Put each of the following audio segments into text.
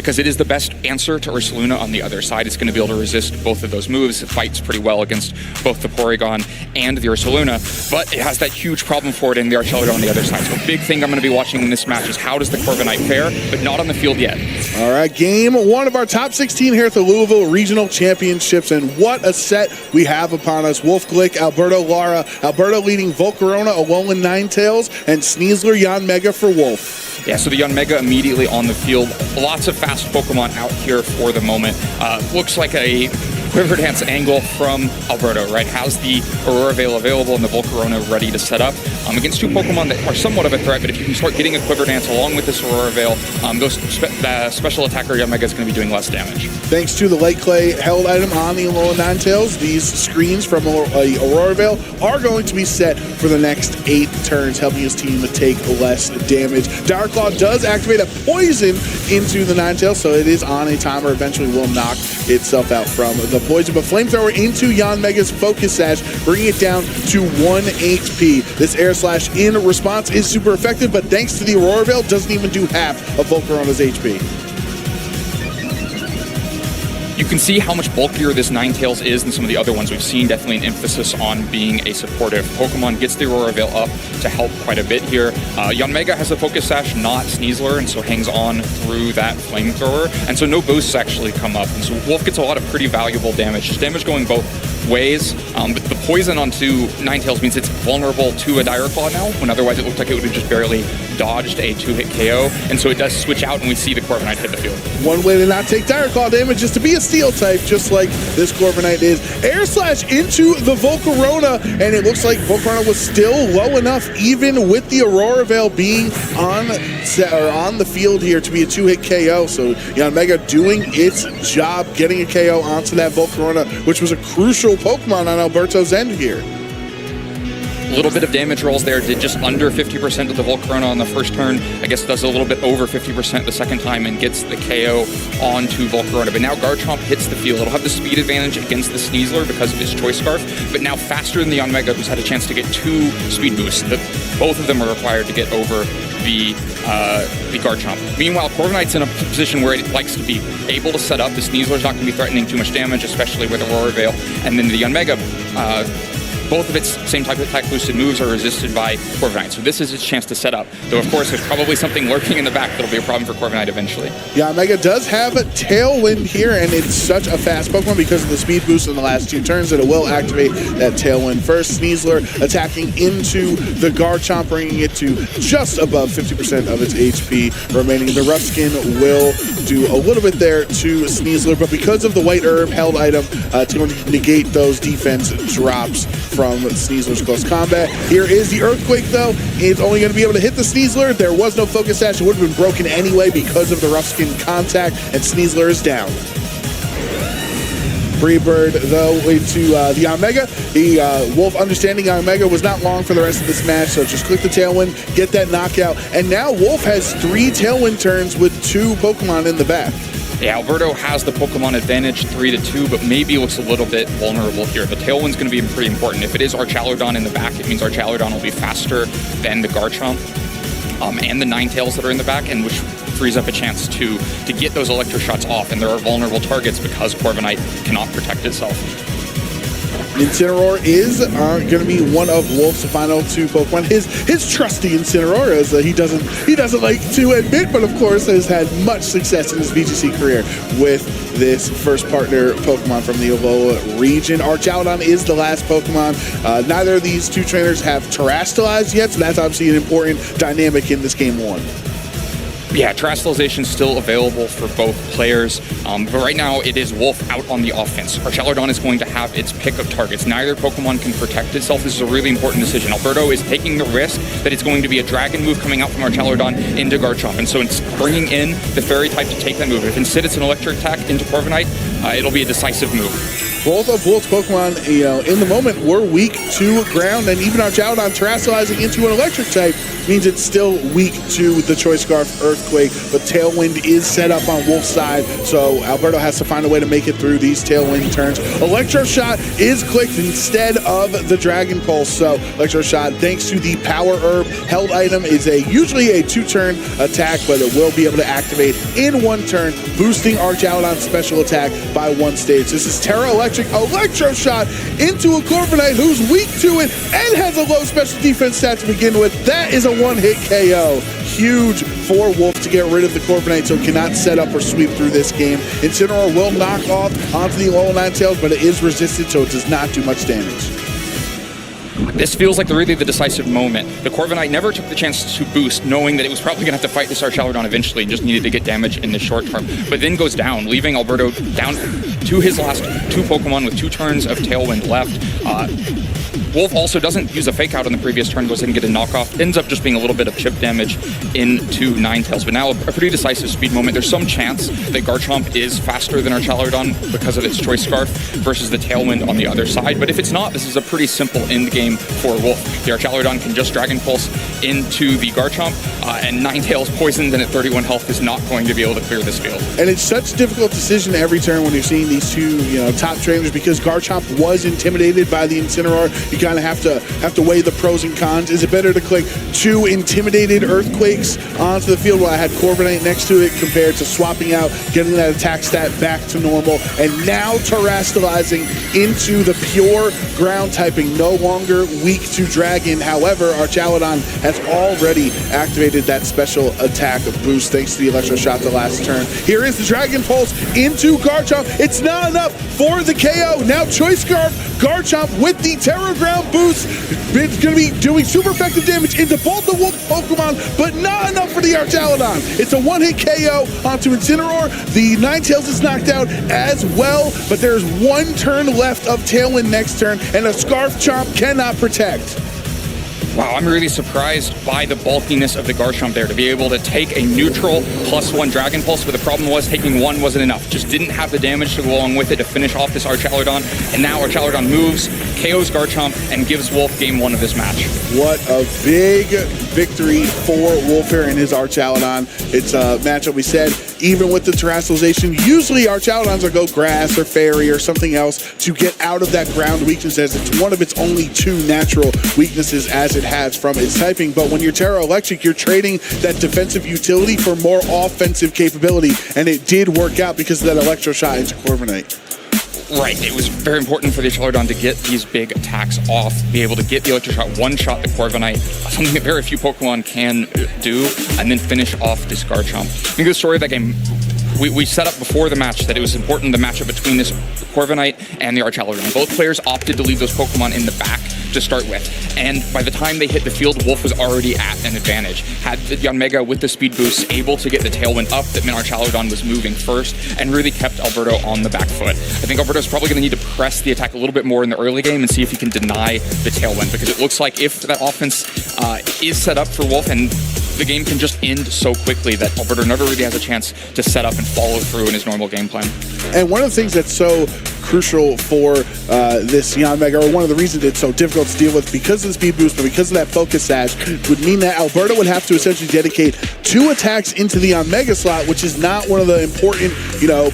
because it is the best answer to Ursaluna on the other side. It's going to be able to resist both of those moves. It fights pretty well against both the Porygon and the Ursaluna, but it has that huge problem for it in the Archelodon on the other side. So a big thing I'm going to be watching in this match is how does the Corviknight fare, but not on the field yet. All right, game one of our top 16 here at the Louisville Regional Championships, and what a set we have upon us. Wolfe, Glick, Alberto, Lara. Alberto leading Volcarona, Alolan Ninetales, and Sneasler, Yanmega for Wolfe. Yeah, so the Yanmega immediately on the field. Lots of fast Pokemon out here for the moment. Looks like a Quiver Dance angle from Alberto, right? Has the Aurora Veil available and the Volcarona ready to set up against two Pokemon that are somewhat of a threat, but if you can start getting a Quiver Dance along with this Aurora Veil, those special attacker Yanmega is going to be doing less damage. Thanks to the Light Clay held item on the Alolan Ninetales, these screens from Aurora Veil are going to be set for the next 8 turns, helping his team take less damage. Dire Claw does activate a poison into the Ninetales, so it is on a timer. Eventually will knock itself out from the poison, but Flamethrower into Yanmega's Focus Sash, bringing it down to 1 HP. This Air Slash in response is super effective, but thanks to the Aurora Veil, doesn't even do half of Volcarona's HP. You can see how much bulkier this Ninetales is than some of the other ones we've seen. Definitely an emphasis on being a supportive Pokemon. Gets the Aurora Veil up to help quite a bit here. Yanmega has a Focus Sash, not Sneasler, and so hangs on through that Flamethrower. And so no boosts actually come up. And so Wolfe gets a lot of pretty valuable damage. Just damage going both ways. But the poison onto Ninetales means it's vulnerable to a Dire Claw now, when otherwise it looked like it would have just barely dodged a 2-hit KO. And so it does switch out, and we see the Corviknight hit the field. One way to not take Dire Claw damage is to be a Steel type, just like this Corviknight is. Air Slash into the Volcarona, and it looks like Volcarona was still low enough, even with the Aurora Veil being on the field here, to be a 2-hit KO. So Yanmega doing its job, getting a KO onto that Volcarona, which was a crucial Pokemon on Alberto's end here. A little bit of damage rolls there, did just under 50% of the Volcarona on the first turn. I guess does a little bit over 50% the second time and gets the KO onto Volcarona. But now Garchomp hits the field. It'll have the speed advantage against the Sneasler because of his Choice Scarf, but now faster than the Yanmega, who's had a chance to get 2 speed boosts. Both of them are required to get over the Garchomp. Meanwhile, Corviknight's in a position where it likes to be able to set up. The Sneasler's not going to be threatening too much damage, especially with Aurora Veil. And then the Yanmega, both of its same type of attack boosted moves are resisted by Corviknight. So this is its chance to set up. Though, of course, there's probably something lurking in the back that'll be a problem for Corviknight eventually. Yanmega does have a Tailwind here, and it's such a fast Pokemon because of the speed boost in the last 2 turns that it will activate that Tailwind first. Sneasler attacking into the Garchomp, bringing it to just above 50% of its HP remaining. The Rough Skin will do a little bit there to Sneasler, but because of the White Herb held item, it's going to negate those defense drops from Sneasler's close combat. Here is the Earthquake, though. It's only going to be able to hit the Sneasler. There was no Focus Sash. It would have been broken anyway because of the Rough Skin contact, and Sneasler is down. Free Bird, though, into the Yanmega. Wolfe, understanding Yanmega was not long for the rest of this match, so just click the Tailwind, get that knockout, and now Wolfe has 3 Tailwind turns with 2 Pokemon in the back. Yeah, Alberto has the Pokemon advantage 3-2, but maybe looks a little bit vulnerable here. The Tailwind's going to be pretty important. If it is Archelodon in the back, it means Archelodon will be faster than the Garchomp and the Ninetales that are in the back, and which frees up a chance to get those Electro Shots off. And there are vulnerable targets because Corviknight cannot protect itself. Incineroar is going to be one of Wolfe's final 2 Pokemon. His trusty Incineroar, as he doesn't like to admit, but of course has had much success in his VGC career with this first partner Pokemon from the Alola region. Archelodon is the last Pokemon. Neither of these 2 trainers have terastallized yet, so that's obviously an important dynamic in this game 1. Yeah, Terastallization still available for both players, but right now it is Wolfe out on the offense. Archelodon is going to have its pick of targets. Neither Pokemon can protect itself. This is a really important decision. Alberto is taking the risk that it's going to be a Dragon move coming out from Archelodon into Garchomp, and so it's bringing in the Fairy type to take that move. If instead it's an Electric attack into Corviknight, it'll be a decisive move. both of Wolfe's Pokemon, in the moment, were weak to ground, and even our Jowdon terrestrializing into an electric type means it's still weak to the Choice Scarf Earthquake, but Tailwind is set up on Wolf's side, so Alberto has to find a way to make it through these Tailwind turns. Electro Shot is clicked instead of the Dragon Pulse, so Electro Shot, thanks to the Power Herb held item, is usually a 2-turn attack, but it will be able to activate in 1 turn, boosting our Jowdon's special attack by 1 stage. This is Terra Electric Electro Shot into a Corviknight who's weak to it and has a low special defense stat to begin with. That is a 1-hit KO. Huge for Wolfe to get rid of the Corviknight, so cannot set up or sweep through this game. Incineroar will knock off onto the low Ninetales, but it is resisted, so it does not do much damage. This feels like really the decisive moment. The Corviknight never took the chance to boost, knowing that it was probably going to have to fight this Archaludon eventually and just needed to get damage in the short term, but then goes down, leaving Alberto down to his last 2 Pokemon with 2 turns of Tailwind left. Wolfe also doesn't use a Fake Out on the previous turn, goes in and get a knockoff. Ends up just being a little bit of chip damage into Ninetales, but now a pretty decisive speed moment. There's some chance that Garchomp is faster than Archaludon because of its Choice Scarf versus the Tailwind on the other side, but if it's not, this is a pretty simple end game for Wolfe. The Archaludon can just Dragon Pulse into the Garchomp, and Ninetales poisoned and at 31 health is not going to be able to clear this field. And it's such a difficult decision every turn when you're seeing these 2 top trainers, because Garchomp was intimidated by the Incineroar. You kind of have to weigh the pros and cons. Is it better to click 2 intimidated Earthquakes onto the field while I had Corviknight next to it, compared to swapping out, getting that attack stat back to normal, and now terrestrializing into the pure ground typing, no longer weak to Dragon. However, Archaludon has already activated that special attack boost thanks to the Electro Shot the last turn. Here is the Dragon Pulse into Garchomp. It's not enough for the KO. Now Choice Scarf, Garchomp with the Terra Ground boost. It's going to be doing super effective damage into both the Wolf Pokemon, but not enough for the Archaludon. It's a 1-hit KO onto Incineroar. The Ninetales is knocked out as well, but there's 1 turn left of Tailwind next turn, and a Scarf Chomp cannot protect. Wow, I'm really surprised by the bulkiness of the Garchomp there to be able to take a neutral +1 Dragon Pulse, but the problem was taking 1 wasn't enough. Just didn't have the damage to go along with it to finish off this Archaludon, and now Archaludon moves, KOs Garchomp, and gives Wolfe game 1 of this match. What a big victory for Wolfe here and his Archaludon. It's a matchup we said, even with the terrestrialization, usually Archaludons will go grass or fairy or something else to get out of that ground weakness, as it's one of its only 2 natural weaknesses as it has from its typing. But when you're Terra Electric, you're trading that defensive utility for more offensive capability, and it did work out because of that Electro Shot into Corviknight. Right, it was very important for the Archaludon to get these big attacks off, be able to get the Electro Shot, one-shot the Corviknight, something that very few Pokemon can do, and then finish off this Garchomp. I think the story of that game, we set up before the match that it was important, the matchup between this Corviknight and the Archaludon. Both players opted to leave those Pokemon in the back to start with, and by the time they hit the field, Wolfe was already at an advantage. Had the Yanmega with the speed boost able to get the Tailwind up, that meant Archaludon was moving first and really kept Alberto on the back foot. I think Alberto's probably going to need to press the attack a little bit more in the early game and see if he can deny the Tailwind, because it looks like if that offense is set up for Wolfe, and the game can just end so quickly that Alberto never really has a chance to set up and follow through in his normal game plan. And one of the things that's so crucial for this Yanmega, or one of the reasons it's so difficult to deal with because of the speed boost, but because of that focus sash, would mean that Alberto would have to essentially dedicate 2 attacks into the Yanmega slot, which is not one of the important,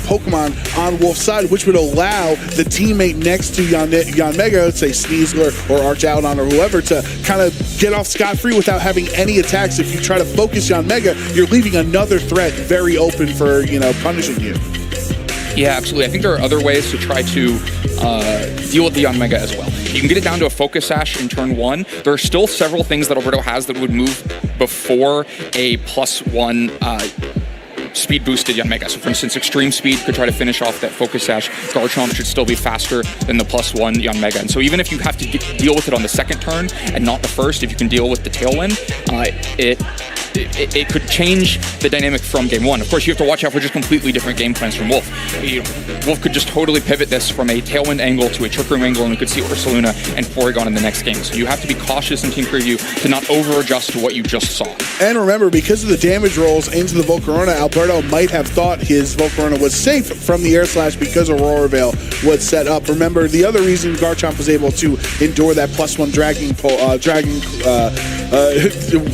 Pokemon on Wolfe's side, which would allow the teammate next to Yanmega, let's say Sneasler or Archaludon or whoever, to kind of get off scot-free without having any attacks. If you try to focus Yanmega, you're leaving another threat very open for, punishing you. Yeah, absolutely. I think there are other ways to try to deal with the Yanmega as well. You can get it down to a Focus Sash in turn 1. There are still several things that Alberto has that would move before a +1 speed boosted Yanmega. So for instance, Extreme Speed could try to finish off that Focus Sash. Garchomp should still be faster than the +1 Yanmega. And so even if you have to deal with it on the second turn and not the first, if you can deal with the Tailwind, it it could change the dynamic from game one. Of course, you have to watch out for just completely different game plans from Wolfe. Wolfe could just totally pivot this from a Tailwind angle to a Trick Room angle, and we could see Ursaluna and Porygon in the next game. So you have to be cautious in team preview to not over-adjust to what you just saw. And remember, because of the damage rolls into the Volcarona, Alberto might have thought his Volcarona was safe from the Air Slash because Aurora Veil was set up. Remember, the other reason Garchomp was able to endure that +1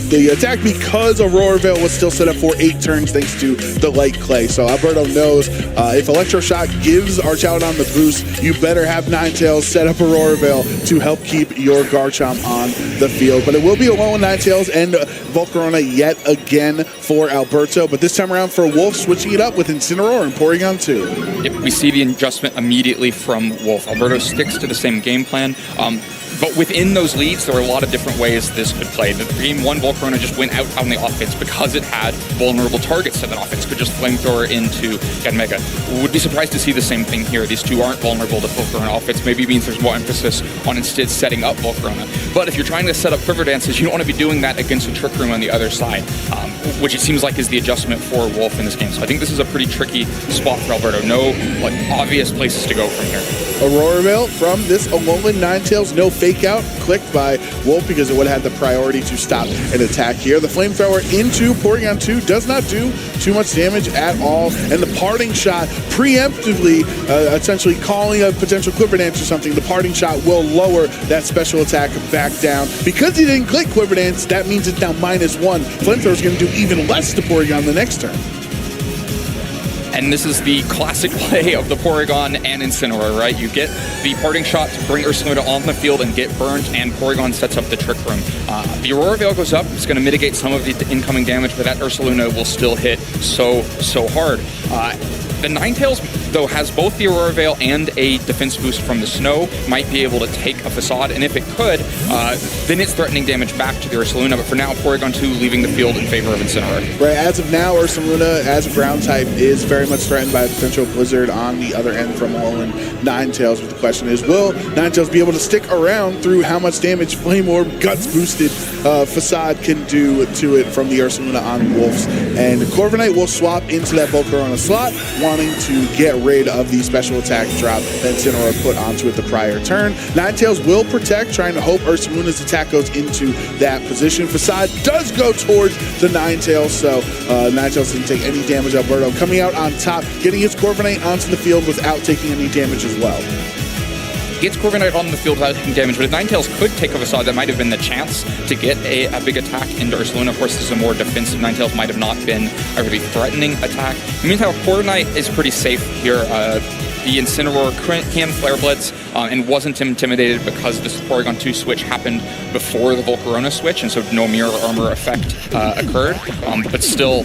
the attack, because Aurora Veil was still set up for 8 turns thanks to the Light Clay. So Alberto knows if Electroshock gives Archaludon the boost, you better have Ninetales set up Aurora Veil to help keep your Garchomp on the field. But it will be a 1 with Ninetales and Volcarona yet again for Alberto, but this time around for Wolfe, switching it up with Incineroar and Porygon 2. Yep, we see the adjustment immediately from Wolfe. Alberto sticks to the same game plan. But within those leads, there were a lot of different ways this could play. The game one, Volcarona just went out on the offense because it had vulnerable targets to that offense. Could just flamethrower into Genmega. Would be surprised to see the same thing here. These two aren't vulnerable to Volcarona offense. Maybe means there's more emphasis on instead setting up Volcarona. But if you're trying to set up Quiver Dances, you don't want to be doing that against a Trick Room on the other side, which it seems like is the adjustment for Wolfe in this game. So I think this is a pretty tricky spot for Alberto. No obvious places to go from here. Aurora Veil from this Alolan Ninetales, no fake out, clicked by Wolfe because it would have had the priority to stop an attack here. The Flamethrower into Porygon 2 does not do too much damage at all, and the Parting Shot preemptively, essentially calling a potential Quiver Dance or something, the Parting Shot will lower that special attack back down. Because he didn't click Quiver Dance, that means it's now -1. Flamethrower is going to do even less to Porygon the next turn. And this is the classic play of the Porygon and Incineroar, right? You get the Parting Shot to bring Ursaluna on the field and get burnt, and Porygon sets up the Trick Room. The Aurora Veil goes up. It's going to mitigate some of the incoming damage, but that Ursaluna will still hit so hard. The Ninetales, though, has both the Aurora Veil and a defense boost from the snow, might be able to take a Facade, and if it could, then it's threatening damage back to the Ursaluna, but for now, Porygon 2 leaving the field in favor of Incineroar. Right, as of now, Ursaluna, as a ground type, is very much threatened by a potential Blizzard on the other end from Alolan Ninetales, but the question is, will Ninetales be able to stick around through how much damage Flame Orb Guts boosted Facade can do to it from the Ursaluna on Wolfe's? And Corviknight will swap into that Volcarona slot, wanting to get rid of the special attack drop that Incineroar put onto it the prior turn. Ninetales will protect, trying to hope Ursaluna's attack goes into that position. Facade does go towards the Ninetales, so Ninetales didn't take any damage. Alberto coming out on top, getting his Corviknight onto the field without taking any damage as well. Gets Corviknight on the field without taking damage, but if Ninetales could take a Facade, that might have been the chance to get a big attack into Ursaluna. Of course, this is a more defensive Ninetales, might have not been a really threatening attack. In the meantime, Corviknight is pretty safe here. The Incineroar can Flare Blitz and wasn't intimidated because this Porygon 2 switch happened before the Volcarona switch, and so no Mirror Armor effect occurred, but still,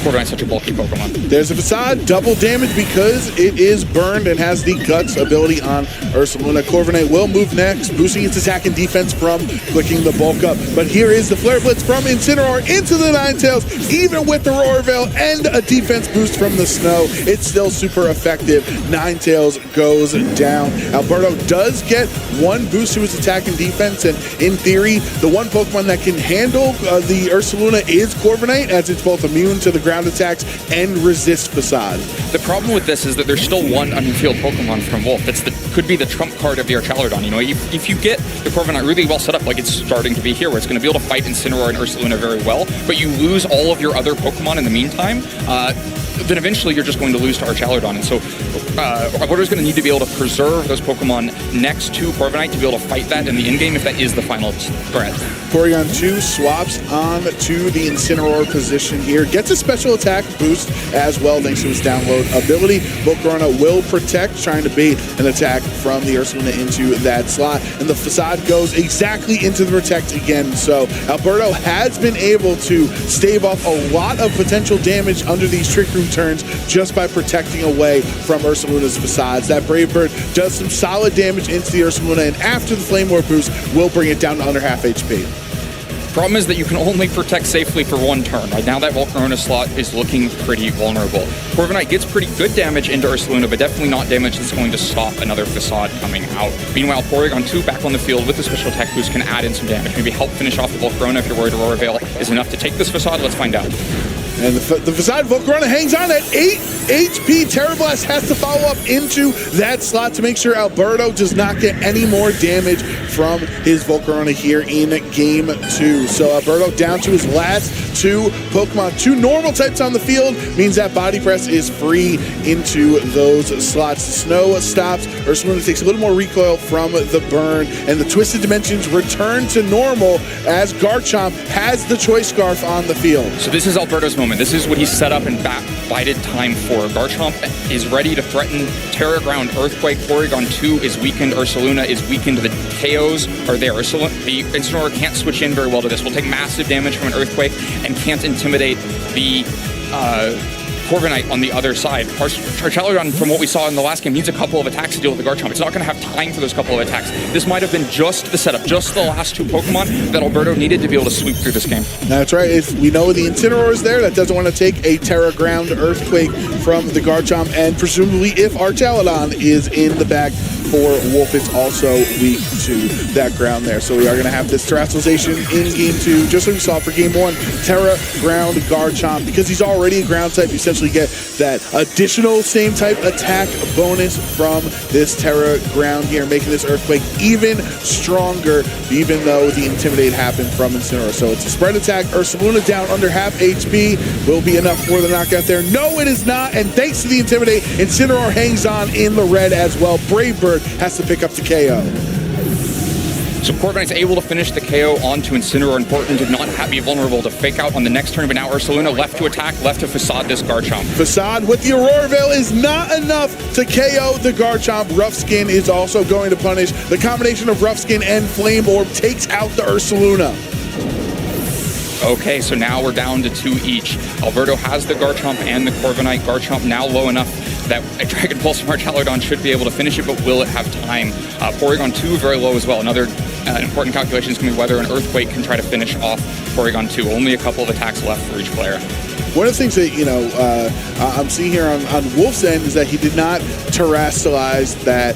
Corviknight's such a bulky Pokemon. There's a Facade, double damage because it is burned and has the Guts ability on Ursaluna. Corviknight will move next, boosting its attack and defense from clicking the bulk up. But here is the Flare Blitz from Incineroar into the Ninetales. Even with the Aurora Veil and a defense boost from the snow, it's still super effective. Ninetales goes down. Alberto does get one boost to his attack and defense, and in theory, the one Pokemon that can handle the Ursaluna is Corviknight, as it's both immune to the ground attacks and resist Facade. The problem with this is that there's still one unfield Pokemon from Wolfe that's could be the trump card of your Archaludon. You know, if you get the Corviknight really well set up, like it's starting to be here, where it's going to be able to fight Incineroar and Ursaluna very well, but you lose all of your other Pokemon in the meantime, then eventually you're just going to lose to Archaludon. And so Alberto's going to need to be able to preserve those Pokemon next to Corviknight to be able to fight that in the endgame if that is the final threat. Porygon 2 swaps on to the Incineroar position here. Gets a special attack boost as well thanks to his download ability. Volcarona will protect, trying to bait an attack from the Ursaluna into that slot. And the Facade goes exactly into the protect again. So Alberto has been able to stave off a lot of potential damage under these Trick Room turns just by protecting away from Ursaluna's Facades. That Brave Bird does some solid damage into the Ursaluna, and after the Flame War boost, will bring it down to under half HP. Problem is that you can only protect safely for one turn. Right now, that Volcarona slot is looking pretty vulnerable. Corviknight gets pretty good damage into Ursaluna, but definitely not damage that's going to stop another Facade coming out. Meanwhile, Porygon 2 back on the field with the special attack boost can add in some damage. Maybe help finish off the Volcarona if you're worried Aurora Veil is enough to take this Facade. Let's find out. And the Facade Volcarona hangs on at 8 HP. Terrablast has to follow up into that slot to make sure Alberto does not get any more damage from his Volcarona here in Game 2. So Alberto down to his last 2 Pokemon. 2 normal types on the field means that Body Press is free into those slots. Snow stops. Ursaluna takes a little more recoil from the burn, and the Twisted Dimensions return to normal as Garchomp has the Choice Scarf on the field. So this is Alberto's moment. This is what he set up and bided time for. Garchomp is ready to threaten Terra Ground Earthquake. Porygon 2 is weakened. Ursaluna is weakened. The KOs are there. The Incineroar can't switch in very well to this. Will take massive damage from an Earthquake and can't intimidate the Corviknight on the other side. Charcharodon, from what we saw in the last game, needs a couple of attacks to deal with the Garchomp. It's not going to have time for those couple of attacks. This might have been just the setup, just the last 2 Pokemon that Alberto needed to be able to sweep through this game. That's right. We know the Incineroar is there. That doesn't want to take a Terra Ground Earthquake from the Garchomp, and presumably if Archaludon is in the back for Wolfe, it's also weak to that ground there. So we are going to have this Terastallization in Game 2, just like we saw for Game 1. Terra Ground Garchomp, because he's already a ground type, you essentially get that additional same type attack bonus from this Terra Ground here, making this Earthquake even stronger, even though the Intimidate happened from Incineroar. So it's a spread attack. Ursaluna down under half HP. Will be enough for the knockout there. No, it is not. And thanks to the Intimidate, Incineroar hangs on in the red as well. Brave Bird has to pick up the KO. So Corviknight's able to finish the KO onto Incineroar. Important to not be vulnerable to fake out on the next turn, but now Ursaluna left to attack, left to Facade this Garchomp. Facade with the Aurora Veil is not enough to KO the Garchomp. Rough Skin is also going to punish. The combination of Rough Skin and Flame Orb takes out the Ursaluna. Okay, so now we're down to 2 each. Alberto has the Garchomp and the Corviknight. Garchomp now low enough that a Dragon Pulse from Archaludon should be able to finish it, but will it have time? Porygon 2 very low as well. Another important calculation is going to be whether an Earthquake can try to finish off Porygon 2. Only a couple of attacks left for each player. One of the things that, I'm seeing here on Wolfe's end is that he did not Terastallize that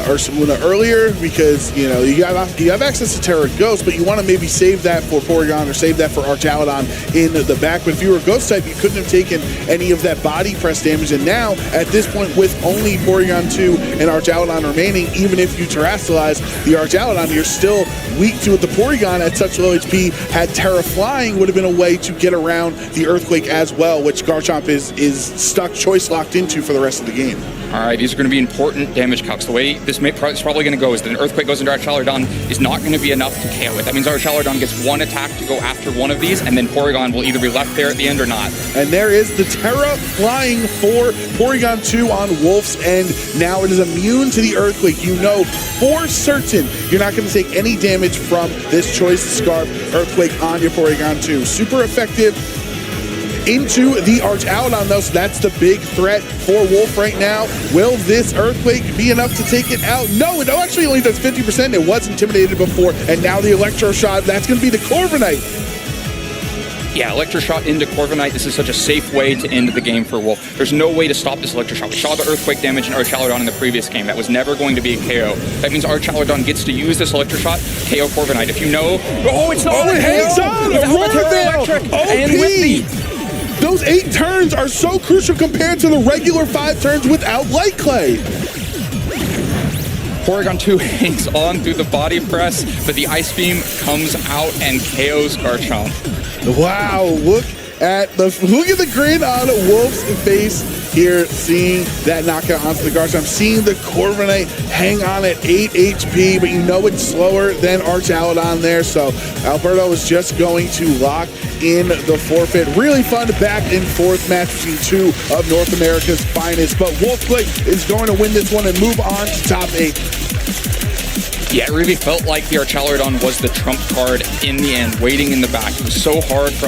Ursaluna earlier because, you have access to Terra Ghost, but you want to maybe save that for Porygon or save that for Archaludon in the back. But if you were a Ghost type, you couldn't have taken any of that body press damage. And now, at this point, with only Porygon 2 and Archaludon remaining, even if you Terastallize the Archaludon, you're still weak to it. The Porygon at such low HP had Terra Flying would have been a way to get around the Earthquake as well, which Garchomp is stuck choice locked into for the rest of the game. All right, these are going to be important damage calcs. The way this is probably going to go is that an Earthquake goes into Archaludon is not going to be enough to KO it. That means Archaludon gets 1 attack to go after one of these, and then Porygon will either be left there at the end or not. And there is the Terra Flying for Porygon 2 on Wolfe's end. Now it is immune to the Earthquake. You know for certain you're not going to take any damage from this Choice Scarf Earthquake on your Porygon 2. Super effective into the Archaludon, though, so that's the big threat for Wolfe right now. Will this Earthquake be enough to take it out? No, it actually only does 50%. It was intimidated before, and now the Electro Shot, that's going to be the Corviknight. Yeah, Electroshock into Corviknight. This is such a safe way to end the game for Wolfe. There's no way to stop this Electroshock. We saw the Earthquake damage in Archaludon in the previous game. That was never going to be a KO. That means Archaludon gets to use this Electroshock, KO Corviknight. If you know... Oh, it's not it hangs on! Aurora Veil! And with those 8 turns are so crucial compared to the regular 5 turns without Light Clay. Porygon 2 hangs on through the body press, but the Ice Beam comes out and KOs Garchomp. Wow, look at the grin on Wolfe's face here, seeing that knockout onto the Garchomp, seeing the Corviknight hang on at 8 HP, but you know it's slower than Archaludon there, so Alberto is just going to lock in the forfeit. Really fun back and forth match between 2 of North America's finest, but Wolfe Glick is going to win this one and move on to top 8. Yeah, it really felt like the Archaludon was the trump card in the end, waiting in the back. It was so hard for